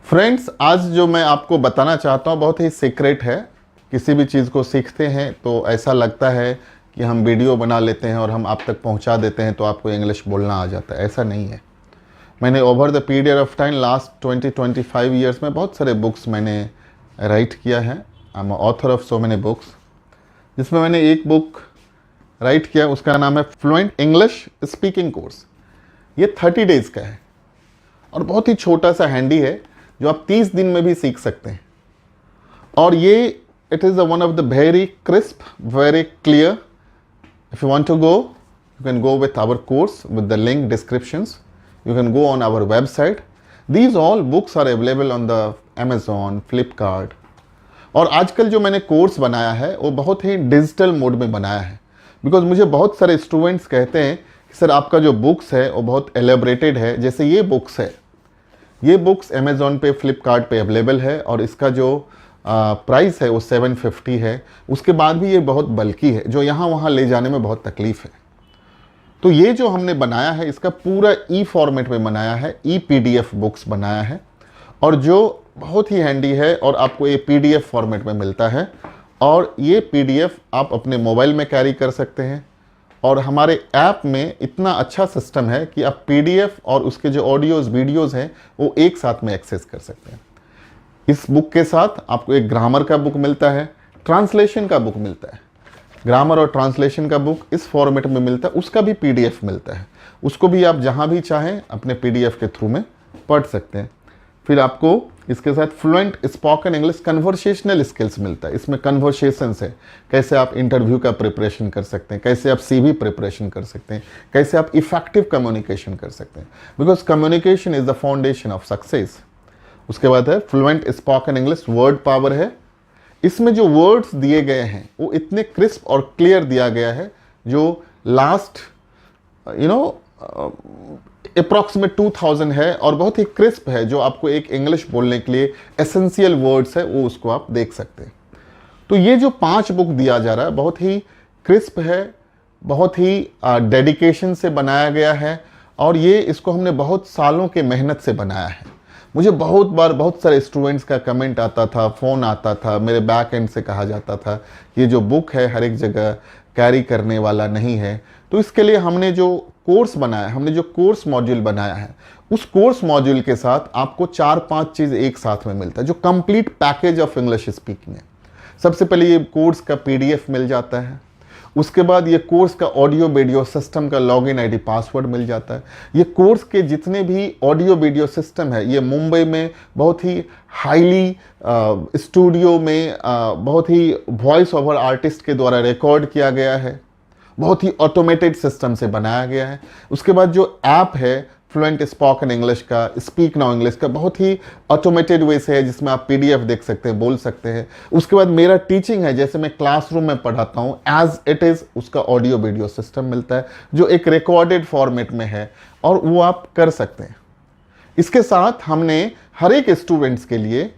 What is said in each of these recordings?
Friends, आज जो मैं आपको बताना चाहता हूँ बहुत ही सीक्रेट है। किसी भी चीज़ को सीखते हैं तो ऐसा लगता है कि हम वीडियो बना लेते हैं और हम आप तक पहुँचा देते हैं तो आपको इंग्लिश बोलना आ जाता है। ऐसा नहीं है। मैंने over the period of time last 20-25 years में बहुत सारे बुक्स मैंने राइट किया है। I am author of so many books, जिसमें मैंने एक बुक राइट किया, उसका नाम है फ्लुएंट इंग्लिश स्पीकिंग कोर्स। ये 30 डेज़ का है और बहुत ही छोटा सा हैंडी है जो आप 30 दिन में भी सीख सकते हैं। और ये it is one of the very crisp, very clear. If you want to go, you can go with our course with the link descriptions. You can go on our website. These all books are available on the Amazon, Flipkart. और आजकल जो मैंने course बनाया है वो बहुत ही digital mode में बनाया है, बिकॉज मुझे बहुत सारे स्टूडेंट्स कहते हैं कि सर आपका जो बुक्स है वो बहुत एलेबरेटेड है। जैसे ये बुक्स है, ये बुक्स अमेज़ॉन पे, फ्लिपकार्ट पे अवेलेबल है और इसका जो प्राइस है वो 750 है। उसके बाद भी ये बहुत बल्कि है, जो यहाँ वहाँ ले जाने में बहुत तकलीफ़ है। तो ये जो हमने बनाया है इसका पूरा ई फॉर्मेट में बनाया है, ई PDF बुक्स बनाया है, और जो बहुत ही हैंडी है और आपको ये PDF फॉर्मेट में मिलता है। और ये PDF आप अपने मोबाइल में कैरी कर सकते हैं। और हमारे ऐप में इतना अच्छा सिस्टम है कि आप PDF और उसके जो ऑडियोज़ वीडियोज़ हैं वो एक साथ में एक्सेस कर सकते हैं। इस बुक के साथ आपको एक ग्रामर का बुक मिलता है, ट्रांसलेशन का बुक मिलता है। ग्रामर और ट्रांसलेशन का बुक इस फॉर्मेट में मिलता है, उसका भी PDF मिलता है। उसको भी आप जहाँ भी चाहें अपने PDF के थ्रू में पढ़ सकते हैं। फिर आपको इसके साथ fluent spoken English conversational skills मिलता है। इसमें कन्वर्सेशंस है, कैसे आप इंटरव्यू का प्रिपरेशन कर सकते हैं, कैसे आप CV प्रिपरेशन कर सकते हैं, कैसे आप इफेक्टिव कम्युनिकेशन कर सकते हैं, because communication is the foundation of success. उसके बाद है fluent spoken English word power है। इसमें जो वर्ड्स दिए गए हैं वो इतने क्रिस्प और क्लियर दिया गया है, जो लास्ट अप्रॉक्सीमेट 2000 है और बहुत ही क्रिस्प है। जो आपको एक इंग्लिश बोलने के लिए एसेंशियल वर्ड्स है वो उसको आप देख सकते हैं। तो ये जो 5 बुक दिया जा रहा है बहुत ही क्रिस्प है, बहुत ही डेडिकेशन से बनाया गया है, और ये इसको हमने बहुत सालों के मेहनत से बनाया है। मुझे बहुत बार बहुत सारे स्टूडेंट्स का कमेंट आता था, फ़ोन आता था, मेरे बैक एंड से कहा जाता था ये जो बुक है हर एक जगह कैरी करने वाला नहीं है। तो इसके लिए हमने जो कोर्स बनाया, हमने जो कोर्स मॉड्यूल बनाया है, उस कोर्स मॉड्यूल के साथ आपको 4-5 चीज़ एक साथ में मिलता है, जो complete package of English speaking है। सबसे पहले ये कोर्स का PDF मिल जाता है। उसके बाद ये कोर्स का ऑडियो वीडियो सिस्टम का लॉगिन ID पासवर्ड मिल जाता है। ये कोर्स के जितने भी ऑडियो वीडियो सिस्टम है ये मुंबई में बहुत ही हाईली स्टूडियो में बहुत ही वॉइस ओवर आर्टिस्ट के द्वारा रिकॉर्ड किया गया है, बहुत ही ऑटोमेटेड सिस्टम से बनाया गया है। उसके बाद जो ऐप है फ्लुएंट स्पोकन इंग्लिश का, स्पीक नाउ इंग्लिश का, बहुत ही ऑटोमेटेड वे से है, जिसमें आप PDF देख सकते हैं, बोल सकते हैं। उसके बाद मेरा टीचिंग है, जैसे मैं क्लासरूम में पढ़ाता हूँ एज इट इज़, उसका ऑडियो वीडियो सिस्टम मिलता है जो एक रिकॉर्डेड फॉर्मेट में है और वो आप कर सकते हैं। इसके साथ हमने हर एक स्टूडेंट्स के लिए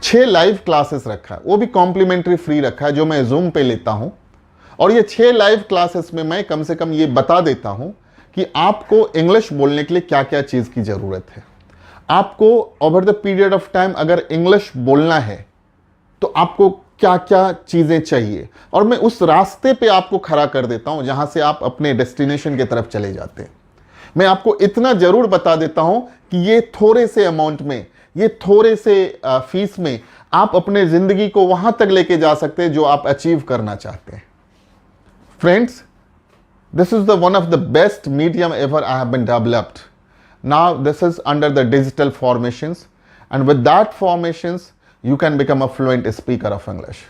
6 लाइव क्लासेस रखा है, वो भी कॉम्प्लीमेंट्री फ्री रखा है, जो मैं जूम पे लेता हूँ। और ये 6 लाइव क्लासेस में मैं कम से कम ये बता देता हूँ कि आपको इंग्लिश बोलने के लिए क्या क्या चीज़ की ज़रूरत है। आपको over the period of time अगर इंग्लिश बोलना है तो आपको क्या क्या चीज़ें चाहिए, और मैं उस रास्ते पे आपको खड़ा कर देता हूँ जहाँ से आप अपने डेस्टिनेशन की तरफ चले जाते हैं। मैं आपको इतना ज़रूर बता देता हूँ कि ये थोड़े से अमाउंट में, ये थोड़े से फीस में आप अपने ज़िंदगी को वहाँ तक लेके जा सकते हैं जो आप अचीव करना चाहते हैं। Friends, this is the one of the best medium ever I have been developed. Now this is under the digital formations, and with that formations you can become a fluent speaker of English.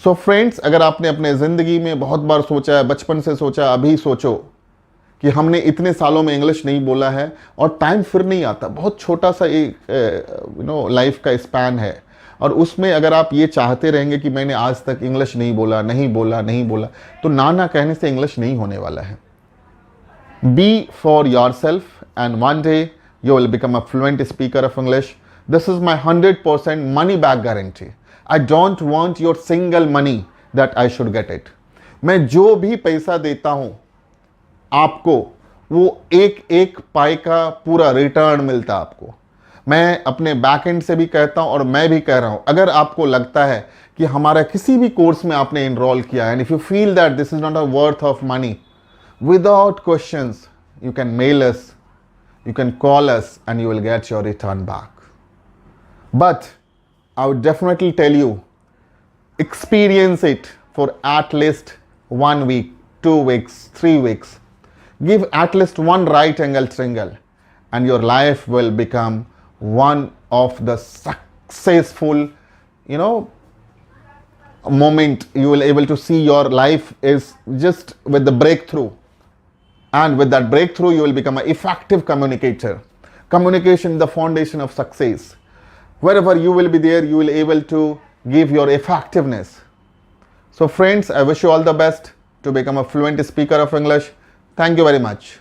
So friends, अगर आपने अपने ज़िंदगी में बहुत बार सोचा है, बचपन से सोचा, अभी सोचो कि हमने इतने सालों में इंग्लिश नहीं बोला है और टाइम फिर नहीं आता, बहुत छोटा सा एक लाइफ का स्पैन है, और उसमें अगर आप ये चाहते रहेंगे कि मैंने आज तक इंग्लिश नहीं बोला, तो ना कहने से इंग्लिश नहीं होने वाला है। Be for your self and one day you will become a fluent speaker of English. This is my 100% money back guarantee. I don't want your single money that I should get it. मैं जो भी पैसा देता हूँ आपको, वो एक एक पाई का पूरा रिटर्न मिलता है आपको। मैं अपने बैक एंड से भी कहता हूं और मैं भी कह रहा हूं, अगर आपको लगता है कि हमारा किसी भी कोर्स में आपने इनरोल किया and if you feel that this is not a worth of money, without questions you can mail us, you can call us and you will get your return back. But I would definitely tell you, experience it for at least 1 week, 2 weeks, 3 weeks. Give at least one right angle triangle and your life will become one of the successful, moment. You will able to see your life is just with the breakthrough. And with that breakthrough, you will become an effective communicator. Communication is the foundation of success. Wherever you will be there, you will able to give your effectiveness. So friends, I wish you all the best to become a fluent speaker of English. Thank you very much.